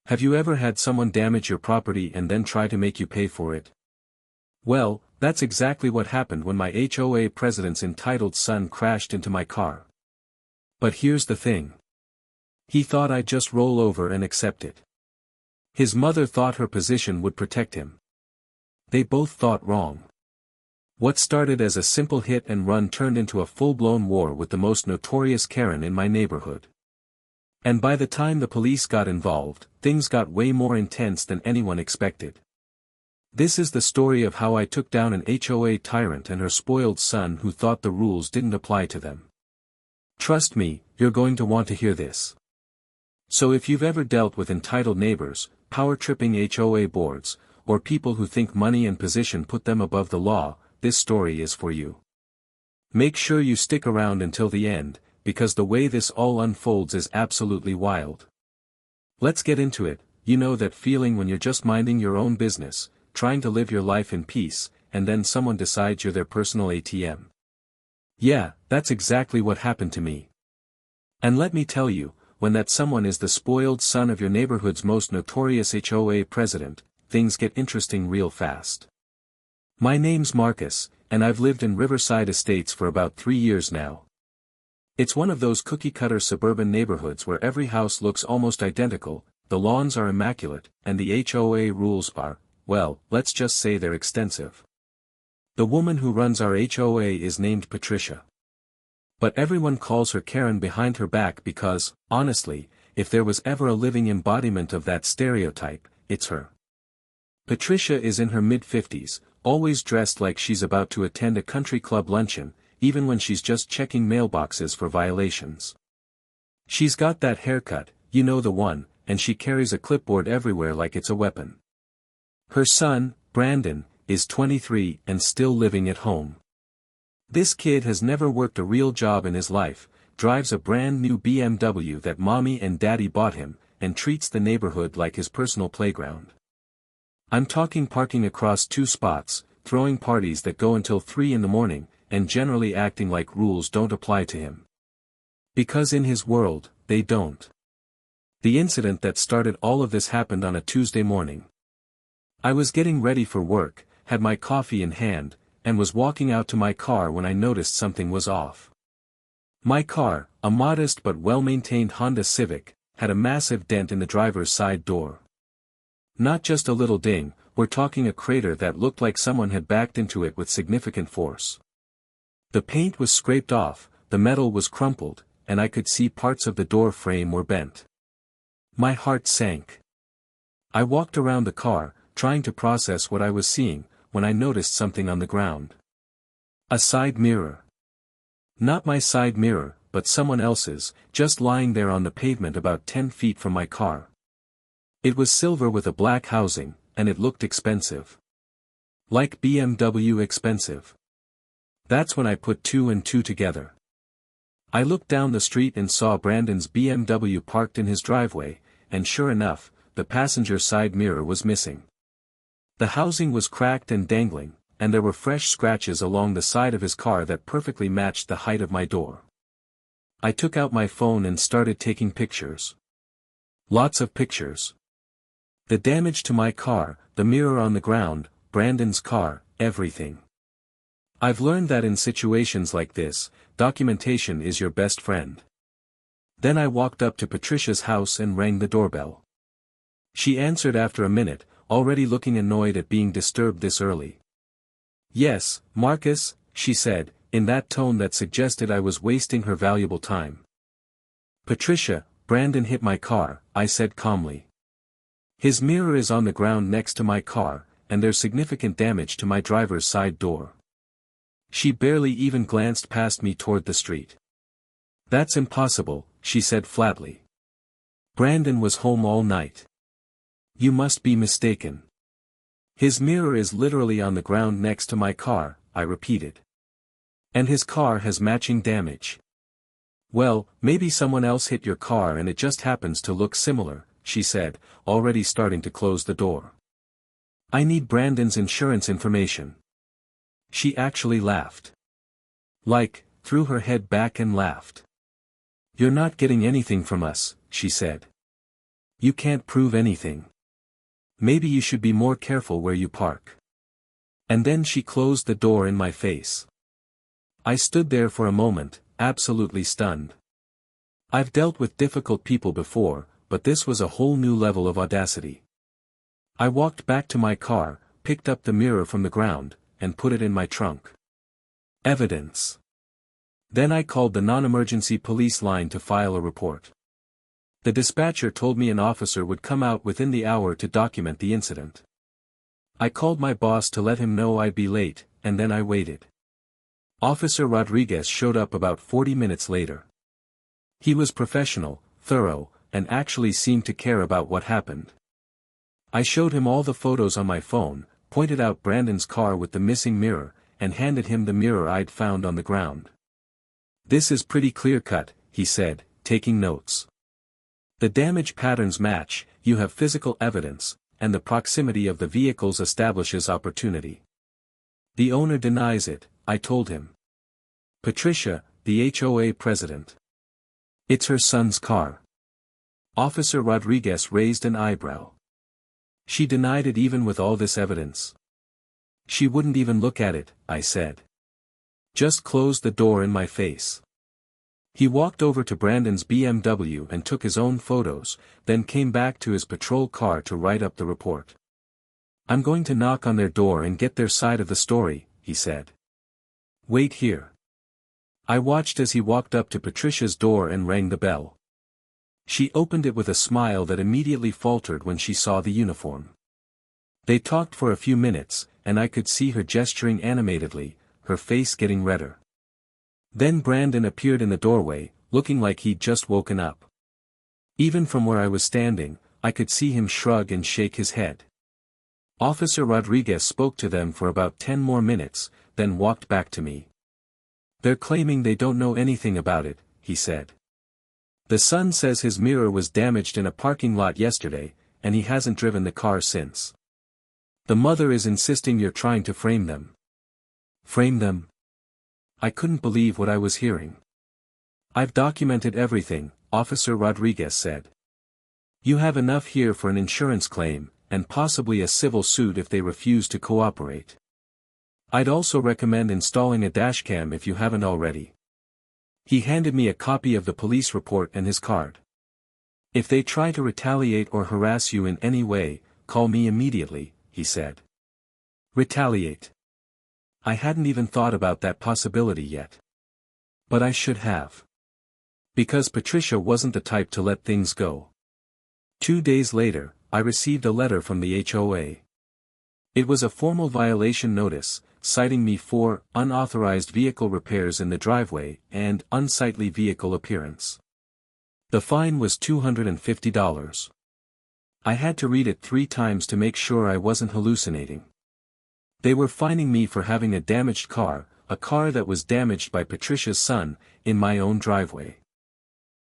Have you ever had someone damage your property and then try to make you pay for it? Well, that's exactly what happened when my HOA president's entitled son crashed into my car. But here's the thing. He thought I'd just roll over and accept it. His mother thought her position would protect him. They both thought wrong. What started as a simple hit and run turned into a full-blown war with the most notorious Karen in my neighborhood. And by the time the police got involved, things got way more intense than anyone expected. This is the story of how I took down an HOA tyrant and her spoiled son who thought the rules didn't apply to them. Trust me, you're going to want to hear this. So if you've ever dealt with entitled neighbors, power-tripping HOA boards, or people who think money and position put them above the law, this story is for you. Make sure you stick around until the end, because the way this all unfolds is absolutely wild. Let's get into it. You know that feeling when you're just minding your own business, trying to live your life in peace, and then someone decides you're their personal ATM. Yeah, that's exactly what happened to me. And let me tell you, when that someone is the spoiled son of your neighborhood's most notorious HOA president, things get interesting real fast. My name's Marcus, and I've lived in Riverside Estates for about 3 years now. It's one of those cookie-cutter suburban neighborhoods where every house looks almost identical, the lawns are immaculate, and the HOA rules are, well, let's just say they're extensive. The woman who runs our HOA is named Patricia. But everyone calls her Karen behind her back because, honestly, if there was ever a living embodiment of that stereotype, it's her. Patricia is in her mid-50s, always dressed like she's about to attend a country club luncheon, even when she's just checking mailboxes for violations. She's got that haircut, you know the one, and she carries a clipboard everywhere like it's a weapon. Her son, Brandon, is 23 and still living at home. This kid has never worked a real job in his life, drives a brand new BMW that mommy and daddy bought him, and treats the neighborhood like his personal playground. I'm talking parking across 2 spots, throwing parties that go until 3 in the morning, and generally acting like rules don't apply to him. Because in his world, they don't. The incident that started all of this happened on a Tuesday morning. I was getting ready for work, had my coffee in hand, and was walking out to my car when I noticed something was off. My car, a modest but well-maintained Honda Civic, had a massive dent in the driver's side door. Not just a little ding, we're talking a crater that looked like someone had backed into it with significant force. The paint was scraped off, the metal was crumpled, and I could see parts of the door frame were bent. My heart sank. I walked around the car, trying to process what I was seeing, when I noticed something on the ground. A side mirror. Not my side mirror, but someone else's, just lying there on the pavement about 10 feet from my car. It was silver with a black housing, and it looked expensive. Like BMW expensive. That's when I put 2 and 2 together. I looked down the street and saw Brandon's BMW parked in his driveway, and sure enough, the passenger side mirror was missing. The housing was cracked and dangling, and there were fresh scratches along the side of his car that perfectly matched the height of my door. I took out my phone and started taking pictures. Lots of pictures. The damage to my car, the mirror on the ground, Brandon's car, everything. I've learned that in situations like this, documentation is your best friend. Then I walked up to Patricia's house and rang the doorbell. She answered after a minute, already looking annoyed at being disturbed this early. "Yes, Marcus," she said, in that tone that suggested I was wasting her valuable time. "Patricia, Brandon hit my car," I said calmly. "His mirror is on the ground next to my car, and there's significant damage to my driver's side door." She barely even glanced past me toward the street. "That's impossible," she said flatly. "Brandon was home all night. You must be mistaken." "His mirror is literally on the ground next to my car," I repeated. "And his car has matching damage." "Well, maybe someone else hit your car and it just happens to look similar," she said, already starting to close the door. "I need Brandon's insurance information." She actually laughed. Threw her head back and laughed. "You're not getting anything from us," she said. You can't prove anything. Maybe you should be more careful where you park. And then she closed the door in my face. I stood there for a moment, absolutely stunned. I've dealt with difficult people before, but this was a whole new level of audacity. I walked back to my car, picked up the mirror from the ground, and put it in my trunk. Evidence. Then I called the non-emergency police line to file a report. The dispatcher told me an officer would come out within the hour to document the incident. I called my boss to let him know I'd be late, and then I waited. Officer Rodriguez showed up about 40 minutes later. He was professional, thorough, and actually seemed to care about what happened. I showed him all the photos on my phone, pointed out Brandon's car with the missing mirror, and handed him the mirror I'd found on the ground. "This is pretty clear-cut," he said, taking notes. "The damage patterns match, you have physical evidence, and the proximity of the vehicles establishes opportunity." "The owner denies it," I told him. "Patricia, the HOA president. It's her son's car." Officer Rodriguez raised an eyebrow. "She denied it even with all this evidence." "She wouldn't even look at it," I said. "Just closed the door in my face." He walked over to Brandon's BMW and took his own photos, then came back to his patrol car to write up the report. "I'm going to knock on their door and get their side of the story," he said. "Wait here." I watched as he walked up to Patricia's door and rang the bell. She opened it with a smile that immediately faltered when she saw the uniform. They talked for a few minutes, and I could see her gesturing animatedly, her face getting redder. Then Brandon appeared in the doorway, looking like he'd just woken up. Even from where I was standing, I could see him shrug and shake his head. Officer Rodriguez spoke to them for about 10 more minutes, then walked back to me. "They're claiming they don't know anything about it," he said. "The son says his mirror was damaged in a parking lot yesterday, and he hasn't driven the car since. The mother is insisting you're trying to frame them." "Frame them?" I couldn't believe what I was hearing. "I've documented everything," Officer Rodriguez said. "You have enough here for an insurance claim, and possibly a civil suit if they refuse to cooperate. I'd also recommend installing a dashcam if you haven't already." He handed me a copy of the police report and his card. "If they try to retaliate or harass you in any way, call me immediately," he said. Retaliate. I hadn't even thought about that possibility yet. But I should have. Because Patricia wasn't the type to let things go. 2 days later, I received a letter from the HOA. It was a formal violation notice, citing me for unauthorized vehicle repairs in the driveway and unsightly vehicle appearance. The fine was $250. I had to read it 3 times to make sure I wasn't hallucinating. They were fining me for having a damaged car, a car that was damaged by Patricia's son, in my own driveway.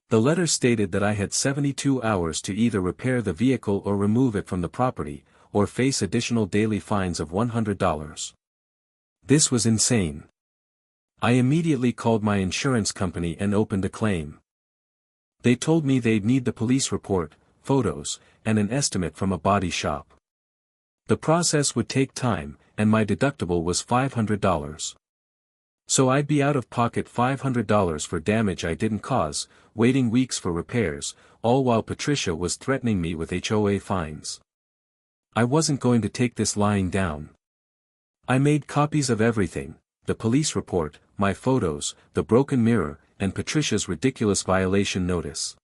The letter stated that I had 72 hours to either repair the vehicle or remove it from the property, or face additional daily fines of $100. This was insane. I immediately called my insurance company and opened a claim. They told me they'd need the police report, photos, and an estimate from a body shop. The process would take time, and my deductible was $500. So I'd be out of pocket $500 for damage I didn't cause, waiting weeks for repairs, all while Patricia was threatening me with HOA fines. I wasn't going to take this lying down. I made copies of everything: the police report, my photos, the broken mirror, and Patricia's ridiculous violation notice.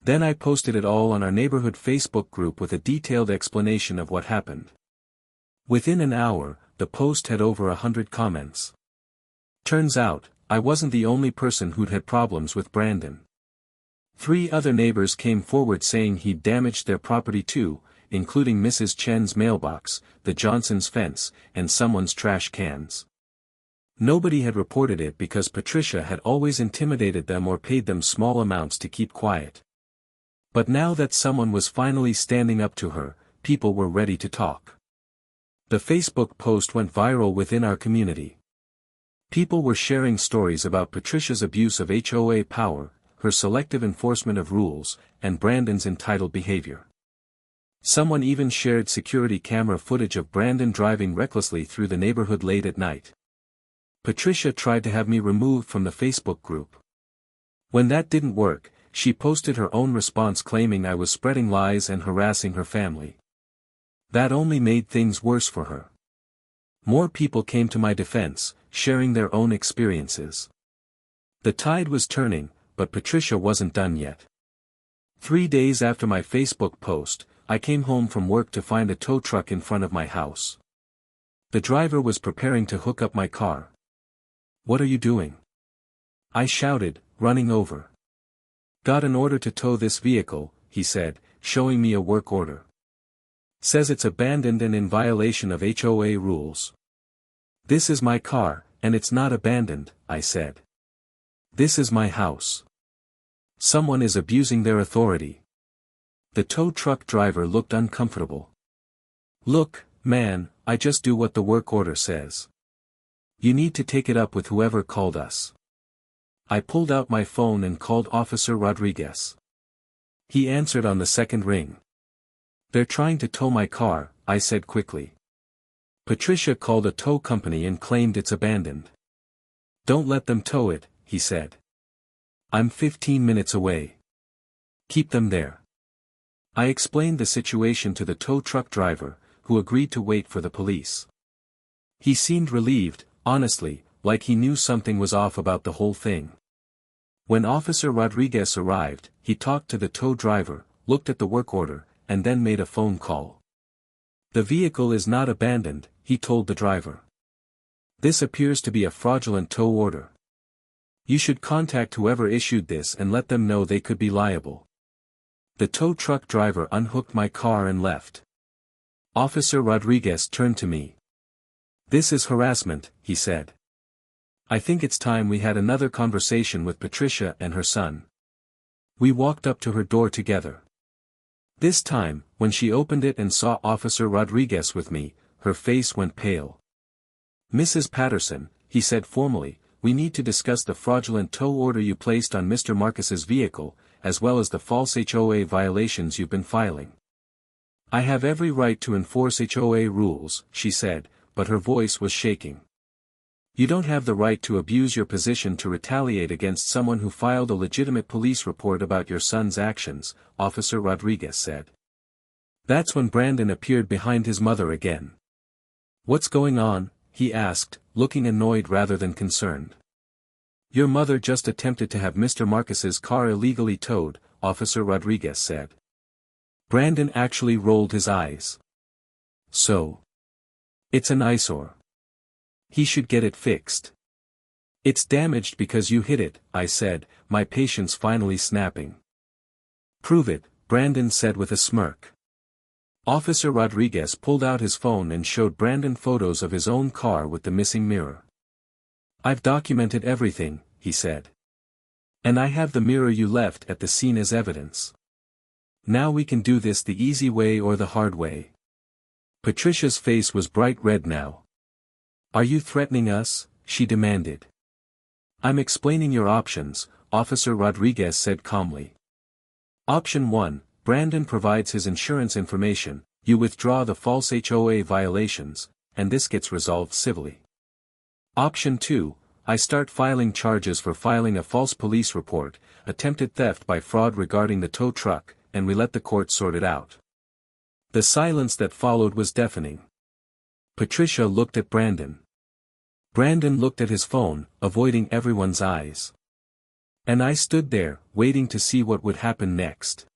Then I posted it all on our neighborhood Facebook group with a detailed explanation of what happened. Within an hour, the post had over 100 comments. Turns out, I wasn't the only person who'd had problems with Brandon. 3 other neighbors came forward saying he'd damaged their property too, including Mrs. Chen's mailbox, the Johnson's fence, and someone's trash cans. Nobody had reported it because Patricia had always intimidated them or paid them small amounts to keep quiet. But now that someone was finally standing up to her, people were ready to talk. The Facebook post went viral within our community. People were sharing stories about Patricia's abuse of HOA power, her selective enforcement of rules, and Brandon's entitled behavior. Someone even shared security camera footage of Brandon driving recklessly through the neighborhood late at night. Patricia tried to have me removed from the Facebook group. When that didn't work, she posted her own response claiming I was spreading lies and harassing her family. That only made things worse for her. More people came to my defense, sharing their own experiences. The tide was turning, but Patricia wasn't done yet. 3 days after my Facebook post, I came home from work to find a tow truck in front of my house. The driver was preparing to hook up my car. "What are you doing?" I shouted, running over. "Got an order to tow this vehicle," he said, showing me a work order. "Says it's abandoned and in violation of HOA rules." "This is my car, and it's not abandoned," I said. "This is my house. Someone is abusing their authority." The tow truck driver looked uncomfortable. "Look, man, I just do what the work order says. You need to take it up with whoever called us." I pulled out my phone and called Officer Rodriguez. He answered on the second ring. "They're trying to tow my car," I said quickly. Patricia called a tow company and claimed it's abandoned. "Don't let them tow it," he said. "I'm 15 minutes away. Keep them there." I explained the situation to the tow truck driver, who agreed to wait for the police. He seemed relieved, honestly, like he knew something was off about the whole thing. When Officer Rodriguez arrived, he talked to the tow driver, looked at the work order, and then made a phone call. "The vehicle is not abandoned," he told the driver. "This appears to be a fraudulent tow order. You should contact whoever issued this and let them know they could be liable." The tow truck driver unhooked my car and left. Officer Rodriguez turned to me. "This is harassment," he said. "I think it's time we had another conversation with Patricia and her son." We walked up to her door together. This time, when she opened it and saw Officer Rodriguez with me, her face went pale. "Mrs. Patterson," he said formally, "we need to discuss the fraudulent tow order you placed on Mr. Marcus's vehicle, as well as the false HOA violations you've been filing." "I have every right to enforce HOA rules," she said, but her voice was shaking. "You don't have the right to abuse your position to retaliate against someone who filed a legitimate police report about your son's actions," Officer Rodriguez said. That's when Brandon appeared behind his mother again. "What's going on?" he asked, looking annoyed rather than concerned. "Your mother just attempted to have Mr. Marcus's car illegally towed," Officer Rodriguez said. Brandon actually rolled his eyes. "So? It's an eyesore. He should get it fixed." "It's damaged because you hit it," I said, my patience finally snapping. "Prove it," Brandon said with a smirk. Officer Rodriguez pulled out his phone and showed Brandon photos of his own car with the missing mirror. "I've documented everything," he said. "And I have the mirror you left at the scene as evidence. Now we can do this the easy way or the hard way." Patricia's face was bright red now. "Are you threatening us?" she demanded. "I'm explaining your options," Officer Rodriguez said calmly. "Option 1, Brandon provides his insurance information, you withdraw the false HOA violations, and this gets resolved civilly. Option 2, I start filing charges for filing a false police report, attempted theft by fraud regarding the tow truck, and we let the court sort it out." The silence that followed was deafening. Patricia looked at Brandon. Brandon looked at his phone, avoiding everyone's eyes. And I stood there, waiting to see what would happen next.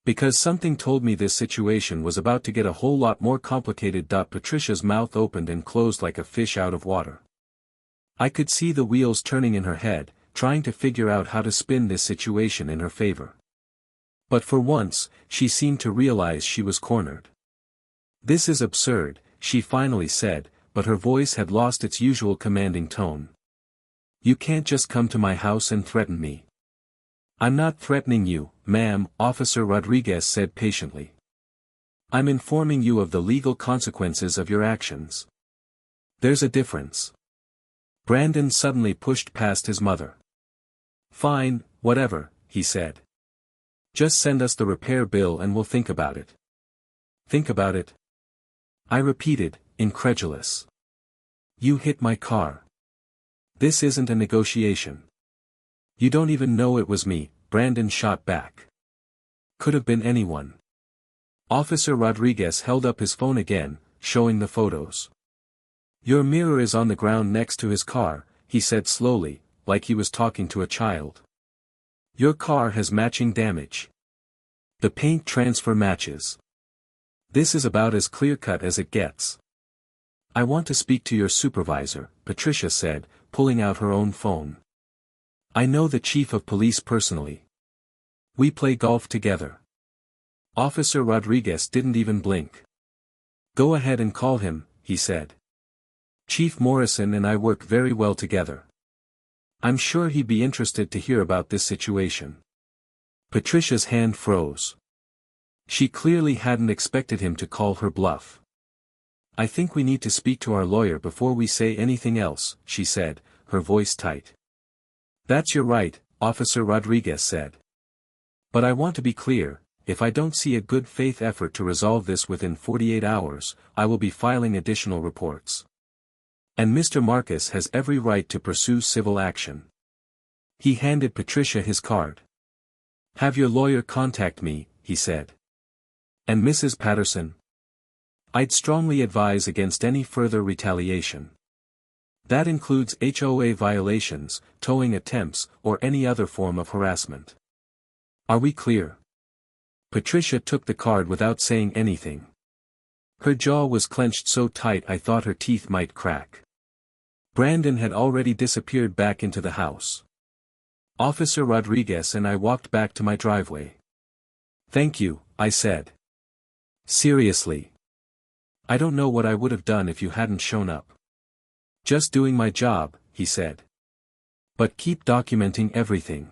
Because something told me this situation was about to get a whole lot more complicated. Patricia's mouth opened and closed like a fish out of water. I could see the wheels turning in her head, trying to figure out how to spin this situation in her favor. But for once, she seemed to realize she was cornered. "This is absurd," she finally said, but her voice had lost its usual commanding tone. "You can't just come to my house and threaten me." "I'm not threatening you, ma'am," Officer Rodriguez said patiently. "I'm informing you of the legal consequences of your actions. There's a difference." Brandon suddenly pushed past his mother. "Fine, Whatever, he said. Just send us the repair bill and we'll think about it. Think about it? I repeated, incredulous. You hit my car. This isn't a negotiation. You don't even know it was me, Brandon shot back. Could have been anyone. Officer Rodriguez held up his phone again, showing the photos. Your mirror is on the ground next to his car, he said slowly, like he was talking to a child. Your car has matching damage. The paint transfer matches. This is about as clear-cut as it gets. I want to speak to your supervisor, Patricia said, pulling out her own phone. I know the chief of police personally. We play golf together. Officer Rodriguez didn't even blink. Go ahead and call him, he said. Chief Morrison and I work very well together. I'm sure he'd be interested to hear about this situation. Patricia's hand froze. She clearly hadn't expected him to call her bluff. I think we need to speak to our lawyer before we say anything else, she said, her voice tight. That's your right, Officer Rodriguez said. But I want to be clear, if I don't see a good faith effort to resolve this within 48 hours, I will be filing additional reports. And Mr. Marcus has every right to pursue civil action. He handed Patricia his card. Have your lawyer contact me, he said. And Mrs. Patterson? I'd strongly advise against any further retaliation. That includes HOA violations, towing attempts, or any other form of harassment. Are we clear? Patricia took the card without saying anything. Her jaw was clenched so tight I thought her teeth might crack. Brandon had already disappeared back into the house. Officer Rodriguez and I walked back to my driveway. Thank you, I said. Seriously. I don't know what I would have done if you hadn't shown up. Just doing my job, he said. But keep documenting everything.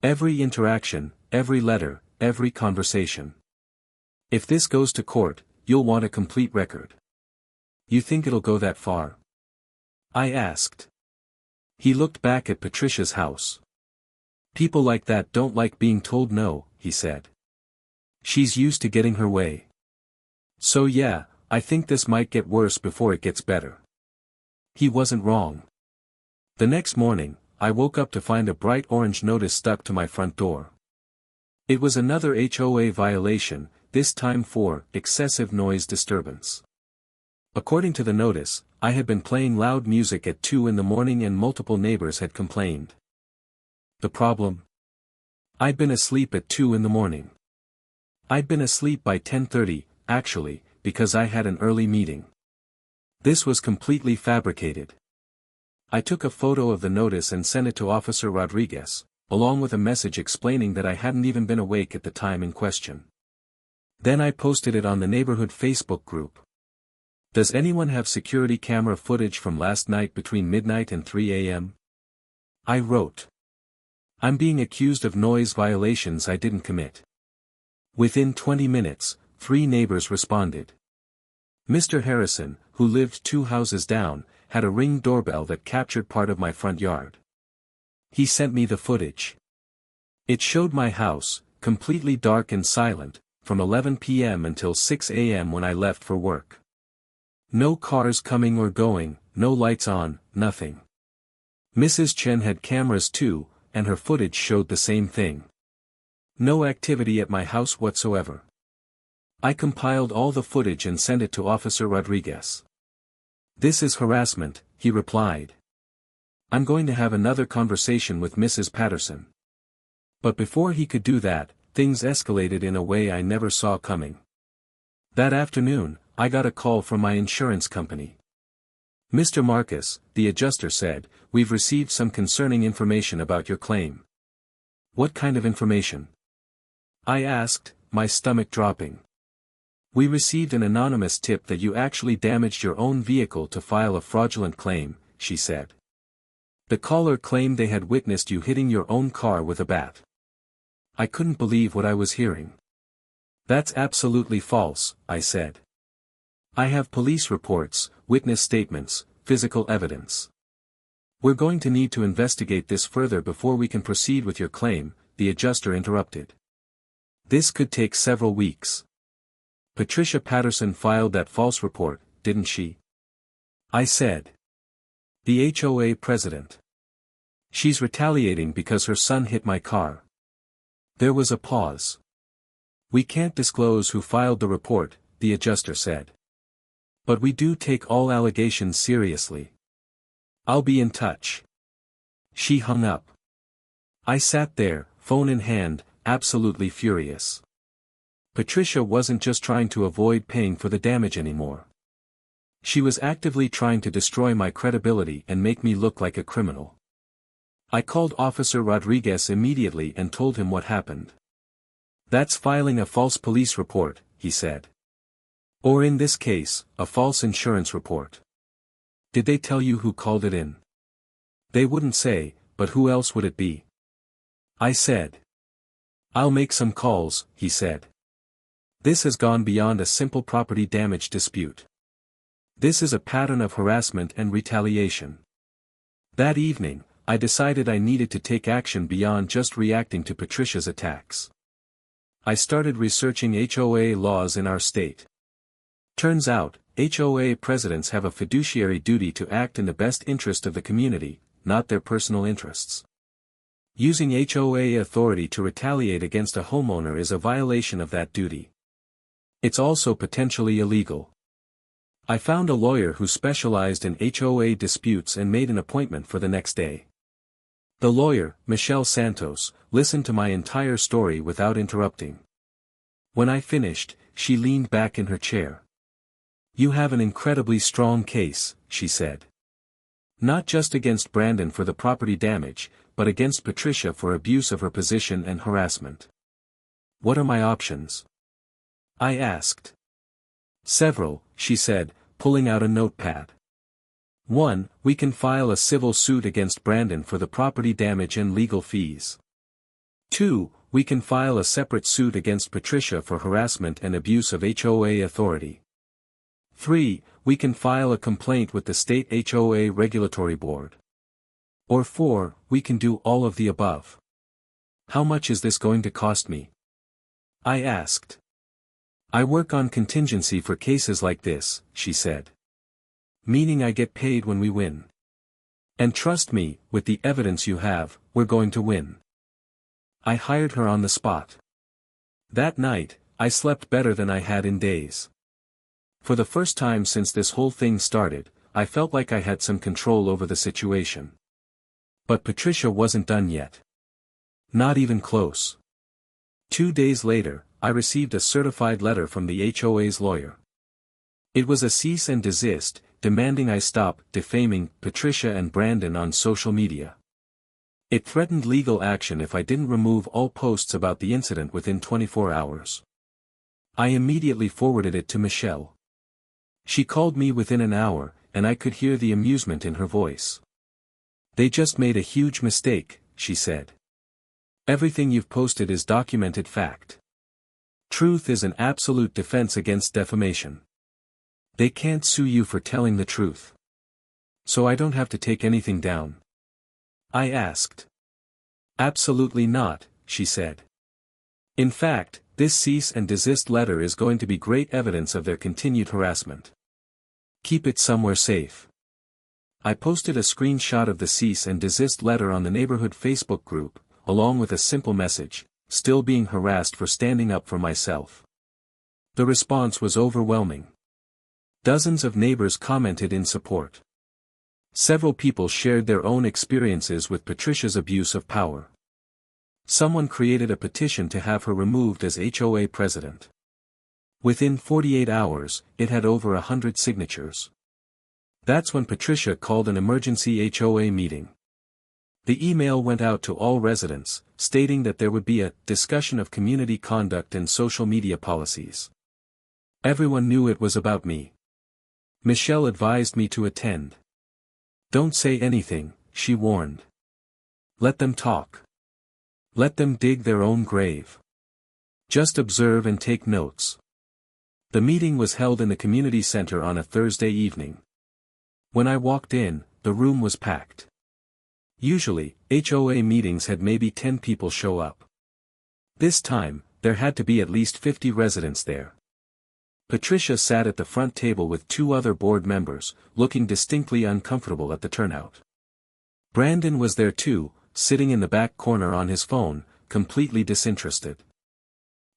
Every interaction, every letter, every conversation. If this goes to court, you'll want a complete record. You think it'll go that far? I asked. He looked back at Patricia's house. People like that don't like being told no, he said. She's used to getting her way. So yeah, I think this might get worse before it gets better. He wasn't wrong. The next morning, I woke up to find a bright orange notice stuck to my front door. It was another HOA violation, this time for excessive noise disturbance. According to the notice, I had been playing loud music at 2 in the morning and multiple neighbors had complained. The problem? I'd been asleep at 2 in the morning. I'd been asleep by 10:30, actually, because I had an early meeting. This was completely fabricated. I took a photo of the notice and sent it to Officer Rodriguez, along with a message explaining that I hadn't even been awake at the time in question. Then I posted it on the neighborhood Facebook group. Does anyone have security camera footage from last night between midnight and 3 a.m.? I wrote. I'm being accused of noise violations I didn't commit. Within 20 minutes, 3 neighbors responded. Mr. Harrison, who lived 2 houses down, had a Ring doorbell that captured part of my front yard. He sent me the footage. It showed my house, completely dark and silent, from 11 p.m. until 6 a.m. when I left for work. No cars coming or going, no lights on, nothing. Mrs. Chen had cameras too, and her footage showed the same thing. No activity at my house whatsoever. I compiled all the footage and sent it to Officer Rodriguez. This is harassment, he replied. I'm going to have another conversation with Mrs. Patterson. But before he could do that, things escalated in a way I never saw coming. That afternoon, I got a call from my insurance company. Mr. Marcus, the adjuster said, we've received some concerning information about your claim. What kind of information? I asked, my stomach dropping. We received an anonymous tip that you actually damaged your own vehicle to file a fraudulent claim, she said. The caller claimed they had witnessed you hitting your own car with a bat. I couldn't believe what I was hearing. That's absolutely false, I said. I have police reports, witness statements, physical evidence. We're going to need to investigate this further before we can proceed with your claim, the adjuster interrupted. This could take several weeks. Patricia Patterson filed that false report, didn't she? I said. The HOA president. She's retaliating because her son hit my car. There was a pause. We can't disclose who filed the report, the adjuster said. But we do take all allegations seriously. I'll be in touch. She hung up. I sat there, phone in hand, absolutely furious. Patricia wasn't just trying to avoid paying for the damage anymore. She was actively trying to destroy my credibility and make me look like a criminal. I called Officer Rodriguez immediately and told him what happened. That's filing a false police report, he said. Or in this case, a false insurance report. Did they tell you who called it in? They wouldn't say, but who else would it be? I said. I'll make some calls, he said. This has gone beyond a simple property damage dispute. This is a pattern of harassment and retaliation. That evening, I decided I needed to take action beyond just reacting to Patricia's attacks. I started researching HOA laws in our state. Turns out, HOA presidents have a fiduciary duty to act in the best interest of the community, not their personal interests. Using HOA authority to retaliate against a homeowner is a violation of that duty. It's also potentially illegal. I found a lawyer who specialized in HOA disputes and made an appointment for the next day. The lawyer, Michelle Santos, listened to my entire story without interrupting. When I finished, she leaned back in her chair. You have an incredibly strong case, she said. Not just against Brandon for the property damage, but against Patricia for abuse of her position and harassment. What are my options? I asked. Several, she said, pulling out a notepad. 1. We can file a civil suit against Brandon for the property damage and legal fees. 2. We can file a separate suit against Patricia for harassment and abuse of HOA authority. 3. We can file a complaint with the state HOA regulatory board. Or 4. We can do all of the above. How much is this going to cost me? I asked. I work on contingency for cases like this, she said. Meaning I get paid when we win. And trust me, with the evidence you have, we're going to win. I hired her on the spot. That night, I slept better than I had in days. For the first time since this whole thing started, I felt like I had some control over the situation. But Patricia wasn't done yet. Not even close. 2 days later, I received a certified letter from the HOA's lawyer. It was a cease and desist, demanding I stop defaming Patricia and Brandon on social media. It threatened legal action if I didn't remove all posts about the incident within 24 hours. I immediately forwarded it to Michelle. She called me within an hour, and I could hear the amusement in her voice. They just made a huge mistake, she said. Everything you've posted is documented fact. Truth is an absolute defense against defamation. They can't sue you for telling the truth. So I don't have to take anything down? I asked. Absolutely not, she said. In fact, this cease and desist letter is going to be great evidence of their continued harassment. Keep it somewhere safe. I posted a screenshot of the cease and desist letter on the neighborhood Facebook group, along with a simple message, still being harassed for standing up for myself. The response was overwhelming. Dozens of neighbors commented in support. Several people shared their own experiences with Patricia's abuse of power. Someone created a petition to have her removed as HOA president. Within 48 hours, it had over 100 signatures. That's when Patricia called an emergency HOA meeting. The email went out to all residents, stating that there would be a discussion of community conduct and social media policies. Everyone knew it was about me. Michelle advised me to attend. Don't say anything, she warned. Let them talk. Let them dig their own grave. Just observe and take notes. The meeting was held in the community center on a Thursday evening. When I walked in, the room was packed. Usually, HOA meetings had maybe 10 people show up. This time, there had to be at least 50 residents there. Patricia sat at the front table with two other board members, looking distinctly uncomfortable at the turnout. Brandon was there too, sitting in the back corner on his phone, completely disinterested.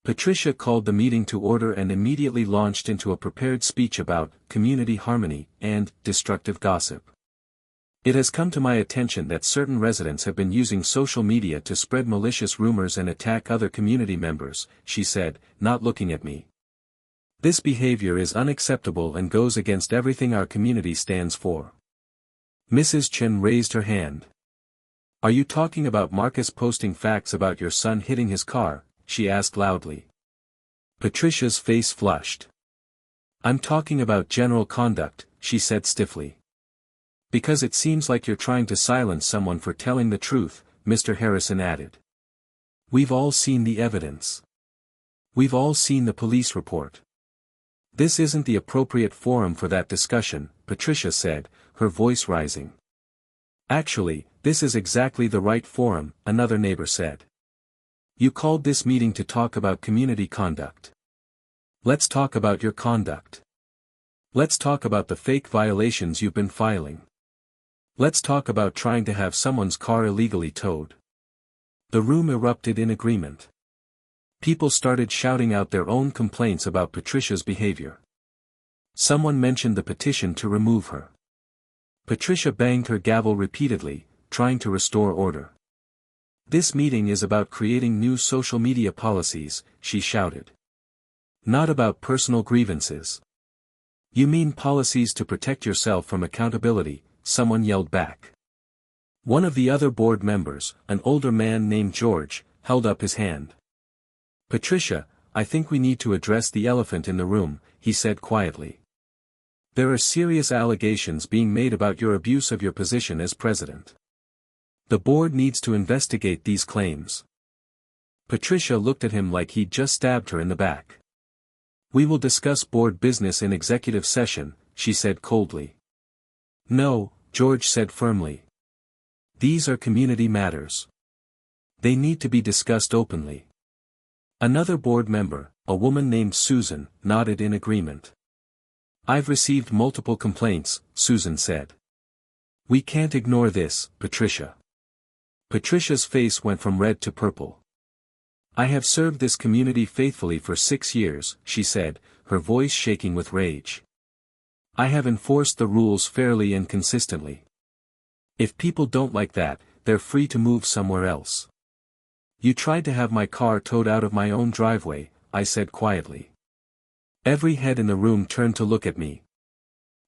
Patricia called the meeting to order and immediately launched into a prepared speech about community harmony and destructive gossip. It has come to my attention that certain residents have been using social media to spread malicious rumors and attack other community members, she said, not looking at me. This behavior is unacceptable and goes against everything our community stands for. Mrs. Chen raised her hand. Are you talking about Marcus posting facts about your son hitting his car? She asked loudly. Patricia's face flushed. I'm talking about general conduct, she said stiffly. Because it seems like you're trying to silence someone for telling the truth, Mr. Harrison added. We've all seen the evidence. We've all seen the police report. This isn't the appropriate forum for that discussion, Patricia said, her voice rising. Actually, this is exactly the right forum, another neighbor said. You called this meeting to talk about community conduct. Let's talk about your conduct. Let's talk about the fake violations you've been filing. Let's talk about trying to have someone's car illegally towed. The room erupted in agreement. People started shouting out their own complaints about Patricia's behavior. Someone mentioned the petition to remove her. Patricia banged her gavel repeatedly, trying to restore order. This meeting is about creating new social media policies, she shouted. Not about personal grievances. You mean policies to protect yourself from accountability, someone yelled back. One of the other board members, an older man named George, held up his hand. Patricia, I think we need to address the elephant in the room, he said quietly. There are serious allegations being made about your abuse of your position as president. The board needs to investigate these claims. Patricia looked at him like he'd just stabbed her in the back. We will discuss board business in executive session, she said coldly. No, George said firmly. These are community matters. They need to be discussed openly. Another board member, a woman named Susan, nodded in agreement. I've received multiple complaints, Susan said. We can't ignore this, Patricia. Patricia's face went from red to purple. I have served this community faithfully for 6 years, she said, her voice shaking with rage. I have enforced the rules fairly and consistently. If people don't like that, they're free to move somewhere else. You tried to have my car towed out of my own driveway, I said quietly. Every head in the room turned to look at me.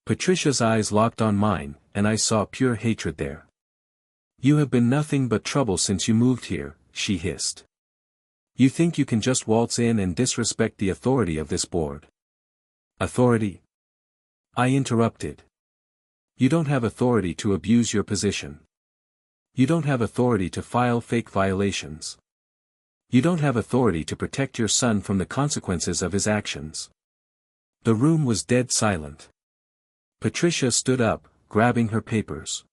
Patricia's eyes locked on mine, and I saw pure hatred there. You have been nothing but trouble since you moved here, she hissed. You think you can just waltz in and disrespect the authority of this board? Authority? I interrupted. You don't have authority to abuse your position. You don't have authority to file fake violations. You don't have authority to protect your son from the consequences of his actions. The room was dead silent. Patricia stood up, grabbing her papers.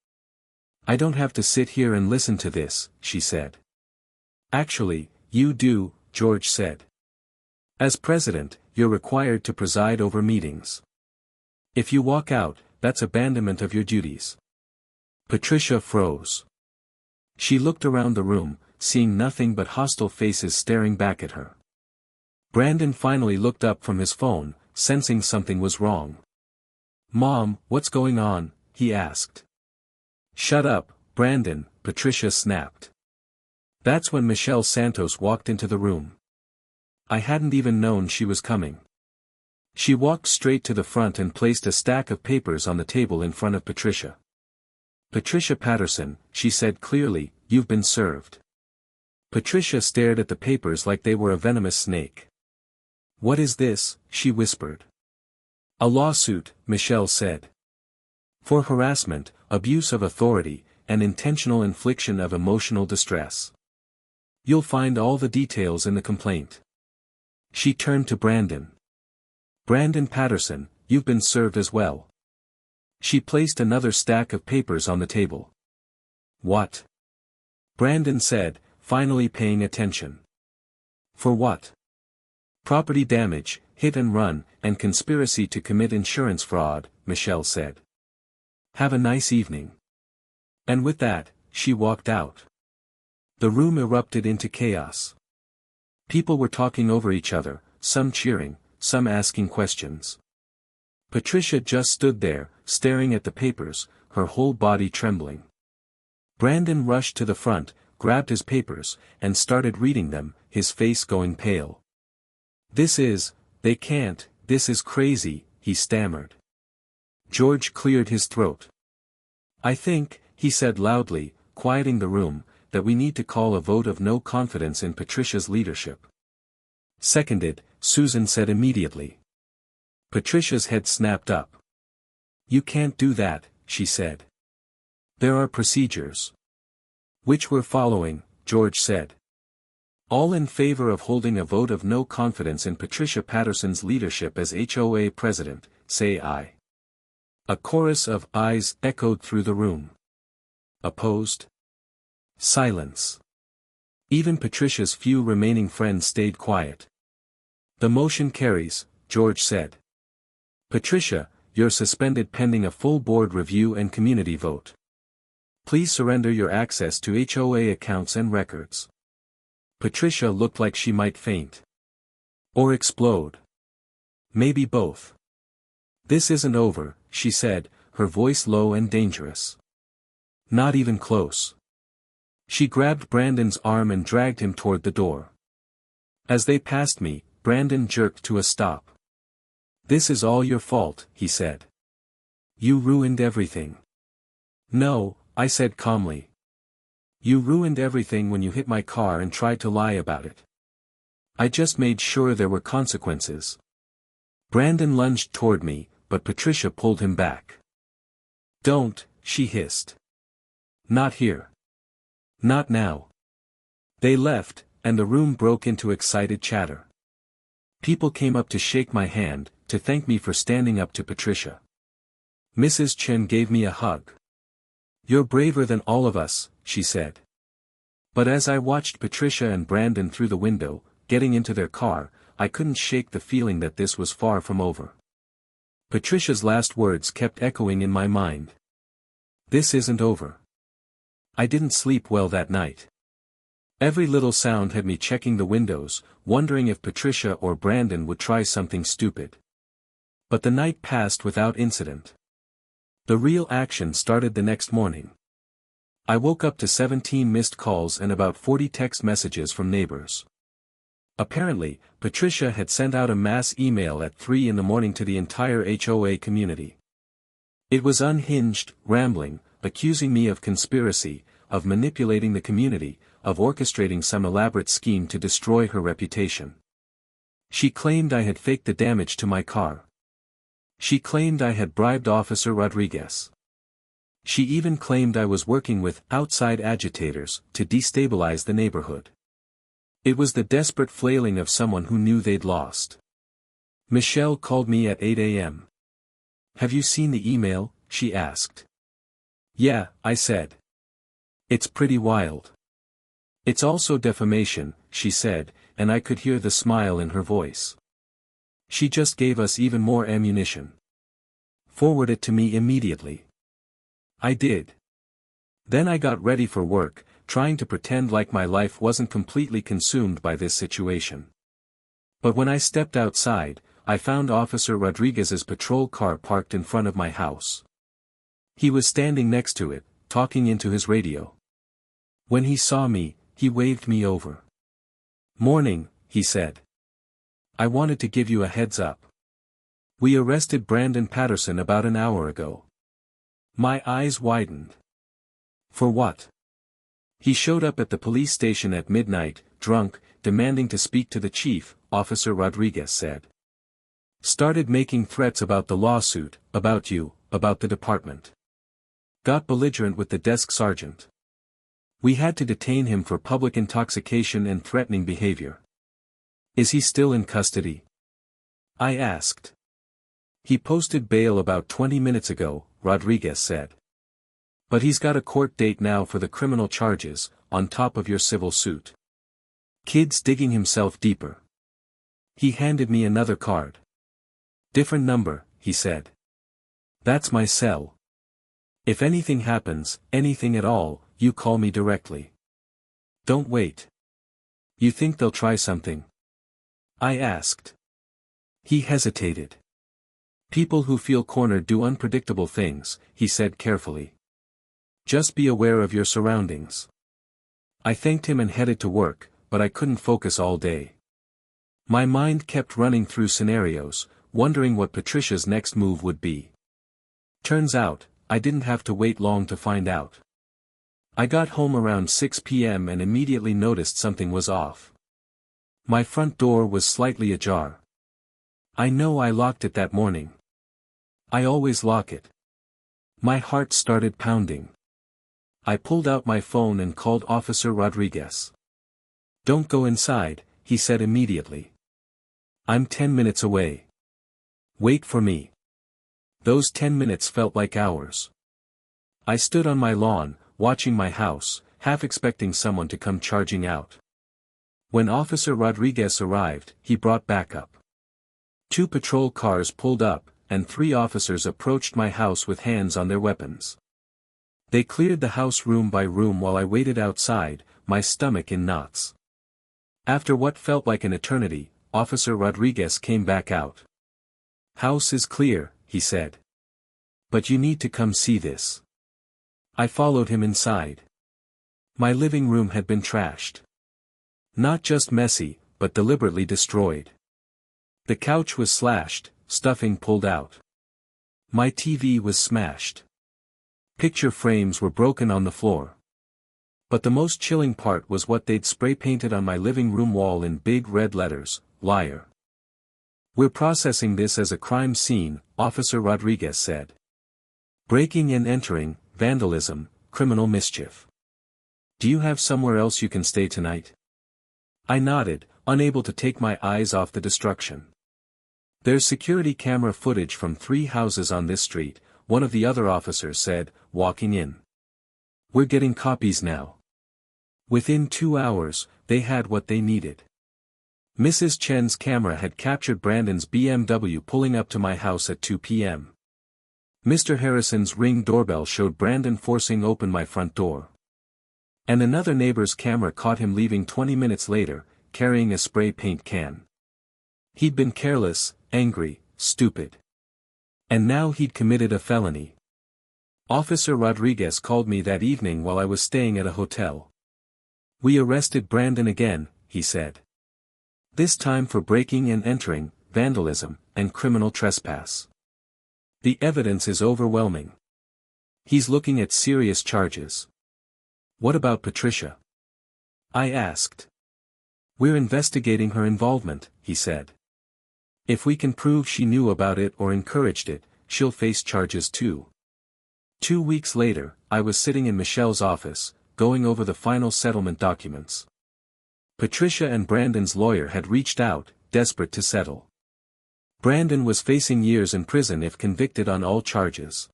I don't have to sit here and listen to this, she said. Actually, you do, George said. As president, you're required to preside over meetings. If you walk out, that's abandonment of your duties. Patricia froze. She looked around the room, seeing nothing but hostile faces staring back at her. Brandon finally looked up from his phone, sensing something was wrong. Mom, what's going on? He asked. Shut up, Brandon, Patricia snapped. That's when Michelle Santos walked into the room. I hadn't even known she was coming. She walked straight to the front and placed a stack of papers on the table in front of Patricia. Patricia Patterson, she said clearly, you've been served. Patricia stared at the papers like they were a venomous snake. What is this? She whispered. A lawsuit, Michelle said. For harassment, abuse of authority, and intentional infliction of emotional distress. You'll find all the details in the complaint. She turned to Brandon. Brandon Patterson, you've been served as well. She placed another stack of papers on the table. What? Brandon said, finally paying attention. For what? Property damage, hit and run, and conspiracy to commit insurance fraud, Michelle said. Have a nice evening. And with that, she walked out. The room erupted into chaos. People were talking over each other, some cheering, some asking questions. Patricia just stood there, staring at the papers, her whole body trembling. Brandon rushed to the front, grabbed his papers, and started reading them, his face going pale. They can't, this is crazy, he stammered. George cleared his throat. I think, he said loudly, quieting the room, that we need to call a vote of no confidence in Patricia's leadership. Seconded, Susan said immediately. Patricia's head snapped up. You can't do that, she said. There are procedures. Which we're following, George said. All in favor of holding a vote of no confidence in Patricia Patterson's leadership as HOA president, say aye. A chorus of ayes echoed through the room. Opposed? Silence. Even Patricia's few remaining friends stayed quiet. The motion carries, George said. Patricia, you're suspended pending a full board review and community vote. Please surrender your access to HOA accounts and records. Patricia looked like she might faint. Or explode. Maybe both. This isn't over, she said, her voice low and dangerous. Not even close. She grabbed Brandon's arm and dragged him toward the door. As they passed me, Brandon jerked to a stop. This is all your fault, he said. You ruined everything. No, I said calmly. You ruined everything when you hit my car and tried to lie about it. I just made sure there were consequences. Brandon lunged toward me, but Patricia pulled him back. Don't, she hissed. Not here. Not now. They left, and the room broke into excited chatter. People came up to shake my hand, to thank me for standing up to Patricia. Mrs. Chen gave me a hug. You're braver than all of us, she said. But as I watched Patricia and Brandon through the window, getting into their car, I couldn't shake the feeling that this was far from over. Patricia's last words kept echoing in my mind. This isn't over. I didn't sleep well that night. Every little sound had me checking the windows, wondering if Patricia or Brandon would try something stupid. But the night passed without incident. The real action started the next morning. I woke up to 17 missed calls and about 40 text messages from neighbors. Apparently, Patricia had sent out a mass email at 3 in the morning to the entire HOA community. It was unhinged, rambling, accusing me of conspiracy, of manipulating the community, of orchestrating some elaborate scheme to destroy her reputation. She claimed I had faked the damage to my car. She claimed I had bribed Officer Rodriguez. She even claimed I was working with outside agitators to destabilize the neighborhood. It was the desperate flailing of someone who knew they'd lost. Michelle called me at 8 a.m. Have you seen the email? She asked. Yeah, I said. It's pretty wild. It's also defamation, she said, and I could hear the smile in her voice. She just gave us even more ammunition. Forward it to me immediately. I did. Then I got ready for work, trying to pretend like my life wasn't completely consumed by this situation. But when I stepped outside, I found Officer Rodriguez's patrol car parked in front of my house. He was standing next to it, talking into his radio. When he saw me, he waved me over. Morning, he said. I wanted to give you a heads up. We arrested Brandon Patterson about an hour ago. My eyes widened. For what? He showed up at the police station at midnight, drunk, demanding to speak to the chief, Officer Rodriguez said. Started making threats about the lawsuit, about you, about the department. Got belligerent with the desk sergeant. We had to detain him for public intoxication and threatening behavior. Is he still in custody? I asked. He posted bail about 20 minutes ago, Rodriguez said. But he's got a court date now for the criminal charges, on top of your civil suit. Kid's digging himself deeper. He handed me another card. Different number, he said. That's my cell. If anything happens, anything at all, you call me directly. Don't wait. You think they'll try something? I asked. He hesitated. People who feel cornered do unpredictable things, he said carefully. Just be aware of your surroundings. I thanked him and headed to work, but I couldn't focus all day. My mind kept running through scenarios, wondering what Patricia's next move would be. Turns out, I didn't have to wait long to find out. I got home around 6 p.m. and immediately noticed something was off. My front door was slightly ajar. I know I locked it that morning. I always lock it. My heart started pounding. I pulled out my phone and called Officer Rodriguez. Don't go inside, he said immediately. I'm 10 minutes away. Wait for me. Those 10 minutes felt like hours. I stood on my lawn, watching my house, half expecting someone to come charging out. When Officer Rodriguez arrived, he brought backup. 2 patrol cars pulled up, and 3 officers approached my house with hands on their weapons. They cleared the house room by room while I waited outside, my stomach in knots. After what felt like an eternity, Officer Rodriguez came back out. House is clear, he said. But you need to come see this. I followed him inside. My living room had been trashed. Not just messy, but deliberately destroyed. The couch was slashed, stuffing pulled out. My TV was smashed. Picture frames were broken on the floor. But the most chilling part was what they'd spray-painted on my living room wall in big red letters, liar. We're processing this as a crime scene, Officer Rodriguez said. Breaking and entering, vandalism, criminal mischief. Do you have somewhere else you can stay tonight? I nodded, unable to take my eyes off the destruction. There's security camera footage from 3 houses on this street, one of the other officers said, walking in. We're getting copies now. Within 2 hours, they had what they needed. Mrs. Chen's camera had captured Brandon's BMW pulling up to my house at 2 p.m. Mr. Harrison's Ring doorbell showed Brandon forcing open my front door. And another neighbor's camera caught him leaving 20 minutes later, carrying a spray paint can. He'd been careless, angry, stupid. And now he'd committed a felony. Officer Rodriguez called me that evening while I was staying at a hotel. We arrested Brandon again, he said. This time for breaking and entering, vandalism, and criminal trespass. The evidence is overwhelming. He's looking at serious charges. What about Patricia? I asked. We're investigating her involvement, he said. If we can prove she knew about it or encouraged it, she'll face charges too. 2 weeks later, I was sitting in Michelle's office, going over the final settlement documents. Patricia and Brandon's lawyer had reached out, desperate to settle. Brandon was facing years in prison if convicted on all charges.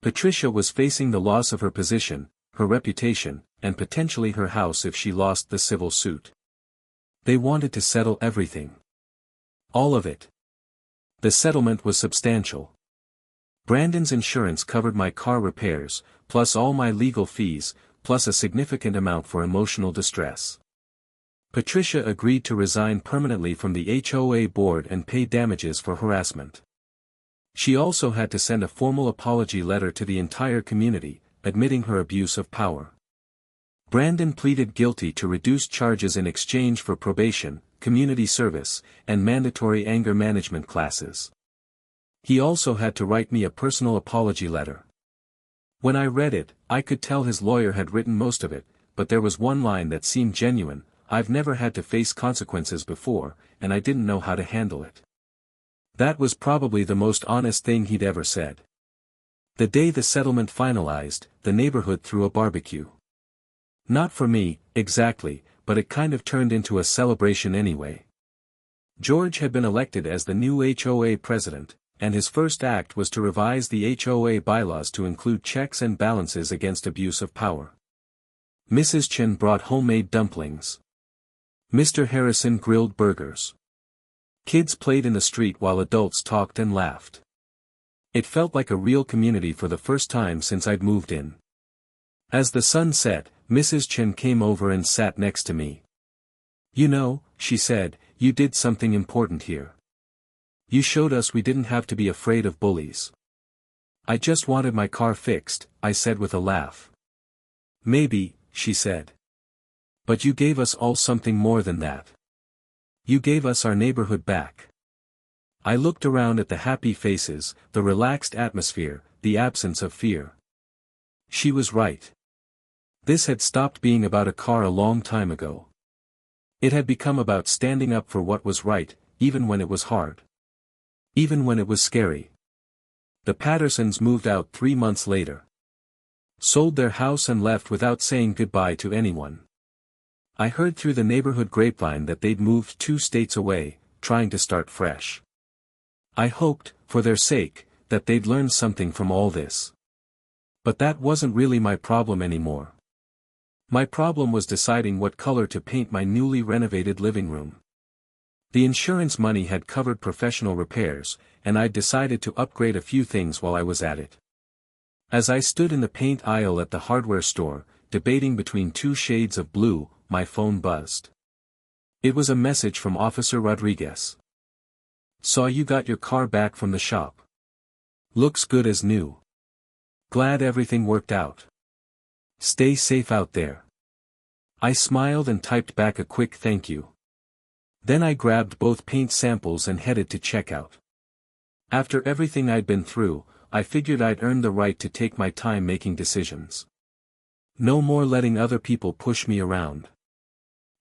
Patricia was facing the loss of her position, her reputation, and potentially her house if she lost the civil suit. They wanted to settle everything. All of it. The settlement was substantial. Brandon's insurance covered my car repairs, plus all my legal fees, plus a significant amount for emotional distress. Patricia agreed to resign permanently from the HOA board and pay damages for harassment. She also had to send a formal apology letter to the entire community, admitting her abuse of power. Brandon pleaded guilty to reduced charges in exchange for probation, community service, and mandatory anger management classes. He also had to write me a personal apology letter. When I read it, I could tell his lawyer had written most of it, but there was one line that seemed genuine: I've never had to face consequences before, and I didn't know how to handle it. That was probably the most honest thing he'd ever said. The day the settlement finalized, the neighborhood threw a barbecue. Not for me, exactly, but it kind of turned into a celebration anyway. George had been elected as the new HOA president, and his first act was to revise the HOA bylaws to include checks and balances against abuse of power. Mrs. Chen brought homemade dumplings. Mr. Harrison grilled burgers. Kids played in the street while adults talked and laughed. It felt like a real community for the first time since I'd moved in. As the sun set, Mrs. Chen came over and sat next to me. "You know," she said, "you did something important here. You showed us we didn't have to be afraid of bullies." "I just wanted my car fixed," I said with a laugh. "Maybe," she said. "But you gave us all something more than that. You gave us our neighborhood back." I looked around at the happy faces, the relaxed atmosphere, the absence of fear. She was right. This had stopped being about a car a long time ago. It had become about standing up for what was right, even when it was hard. Even when it was scary. The Pattersons moved out 3 months later. Sold their house and left without saying goodbye to anyone. I heard through the neighborhood grapevine that they'd moved 2 states away, trying to start fresh. I hoped, for their sake, that they'd learn something from all this. But that wasn't really my problem anymore. My problem was deciding what color to paint my newly renovated living room. The insurance money had covered professional repairs, and I'd decided to upgrade a few things while I was at it. As I stood in the paint aisle at the hardware store, debating between 2 shades of blue, my phone buzzed. It was a message from Officer Rodriguez. "Saw you got your car back from the shop. Looks good as new. Glad everything worked out. Stay safe out there." I smiled and typed back a quick thank you. Then I grabbed both paint samples and headed to checkout. After everything I'd been through, I figured I'd earned the right to take my time making decisions. No more letting other people push me around.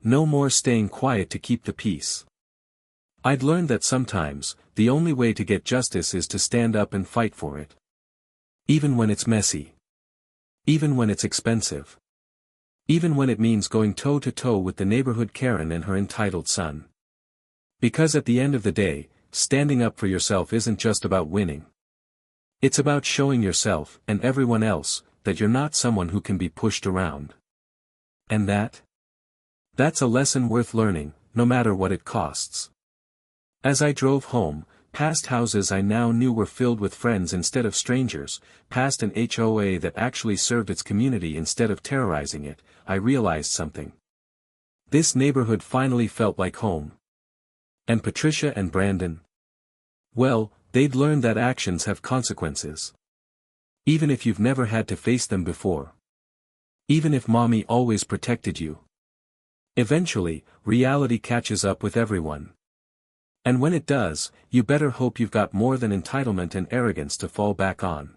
No more staying quiet to keep the peace. I'd learned that sometimes, the only way to get justice is to stand up and fight for it. Even when it's messy. Even when it's expensive. Even when it means going toe-to-toe with the neighborhood Karen and her entitled son. Because at the end of the day, standing up for yourself isn't just about winning. It's about showing yourself, and everyone else, that you're not someone who can be pushed around. And that's a lesson worth learning, no matter what it costs. As I drove home, past houses I now knew were filled with friends instead of strangers, past an HOA that actually served its community instead of terrorizing it, I realized something. This neighborhood finally felt like home. And Patricia and Brandon? Well, they'd learned that actions have consequences. Even if you've never had to face them before. Even if mommy always protected you. Eventually, reality catches up with everyone. And when it does, you better hope you've got more than entitlement and arrogance to fall back on.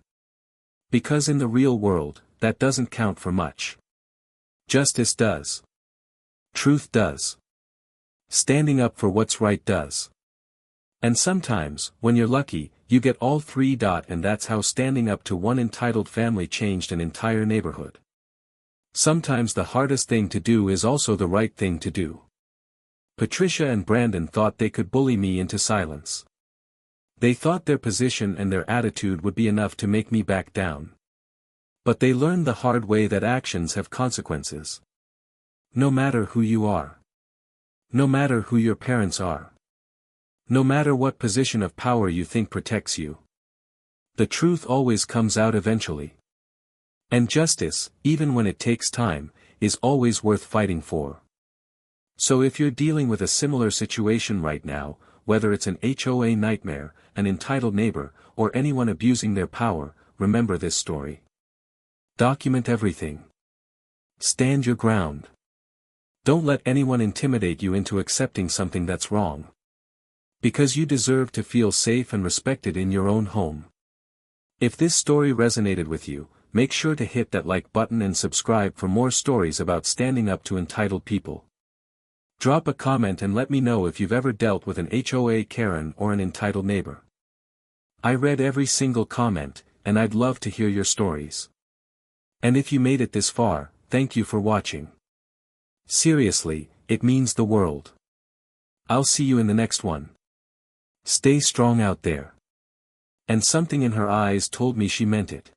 Because in the real world, that doesn't count for much. Justice does. Truth does. Standing up for what's right does. And sometimes, when you're lucky, you get all 3. And that's how standing up to one entitled family changed an entire neighborhood. Sometimes the hardest thing to do is also the right thing to do. Patricia and Brandon thought they could bully me into silence. They thought their position and their attitude would be enough to make me back down. But they learned the hard way that actions have consequences. No matter who you are. No matter who your parents are. No matter what position of power you think protects you. The truth always comes out eventually. And justice, even when it takes time, is always worth fighting for. So if you're dealing with a similar situation right now, whether it's an HOA nightmare, an entitled neighbor, or anyone abusing their power, remember this story. Document everything. Stand your ground. Don't let anyone intimidate you into accepting something that's wrong. Because you deserve to feel safe and respected in your own home. If this story resonated with you, make sure to hit that like button and subscribe for more stories about standing up to entitled people. Drop a comment and let me know if you've ever dealt with an HOA Karen or an entitled neighbor. I read every single comment, and I'd love to hear your stories. And if you made it this far, thank you for watching. Seriously, it means the world. I'll see you in the next one. Stay strong out there. And something in her eyes told me she meant it.